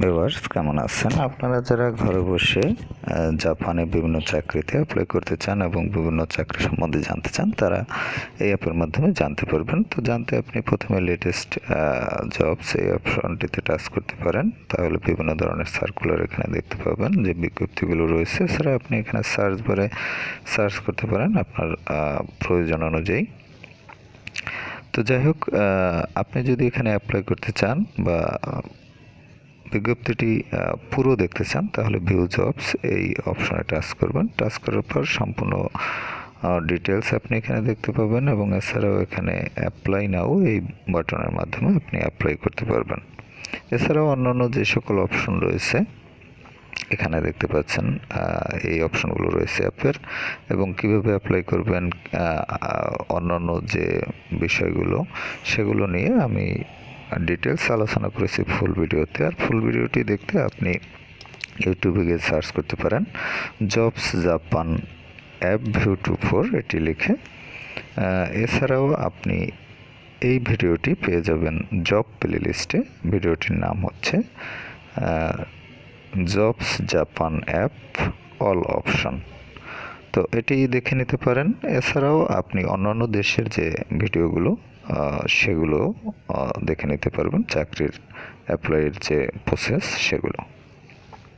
Viewers কেমন আছেন? আপনারা যারা ঘরে বসে জাপানে বিভিন্ন চাকরিতে অ্যাপ্লাই করতে চান এবং বিভিন্ন চাকরি সম্বন্ধে জানতে চান, তারা এই অ্যাপের মাধ্যমে জানতে পারবেন। তো জানতে আপনি প্রথমে লেটেস্ট জবস এই অপশনটিতে টাচ করতে পারেন। তাহলে বিভিন্ন ধরনের সার্কুলার এখানে দেখতে পাবেন, যে বিজ্ঞপ্তিগুলো রয়েছে। এছাড়া আপনি এখানে সার্চ বারে সার্চ করতে পারেন আপনার প্রয়োজন অনুযায়ী। তো যাই হোক, আপনি যদি এখানে অ্যাপ্লাই করতে চান বা বিজ্ঞপ্তিটি পুরো দেখতে চান, তাহলে ভিউ জবস এই অপশনে টাচ করবেন। টাচ করার পর সম্পূর্ণ ডিটেলস আপনি এখানে দেখতে পাবেন, এবং এছাড়াও এখানে অ্যাপ্লাই নাও এই বাটনের মাধ্যমে আপনি অ্যাপ্লাই করতে পারবেন। এছাড়াও অন্যান্য যে সকল অপশন রয়েছে এখানে দেখতে পাচ্ছেন, এই অপশনগুলো রয়েছে অ্যাপের, এবং কিভাবে অ্যাপ্লাই করবেন অন্যান্য যে বিষয়গুলো সেগুলো নিয়ে আমি ডিটেলস আলোচনা করেছি ফুল ভিডিওতে। আর ফুল ভিডিওটি দেখতে আপনি ইউটিউবে গিয়ে সার্চ করতে পারেন জবস জাপান অ্যাপ ভিউ 24 এটি লিখে। এছাড়াও আপনি এই ভিডিওটি পেয়ে যাবেন জব প্লে লিস্টে। ভিডিওটির নাম হচ্ছে jobs Japan app all option. তো এটি দেখে নিতে পারেন। এছাড়াও আপনি অন্যান্য দেশের যে ভিডিওগুলো সেগুলো দেখে নিতে পারবেন, চাকরির অ্যাপ্লাইয়ের যে প্রসেস সেগুলো।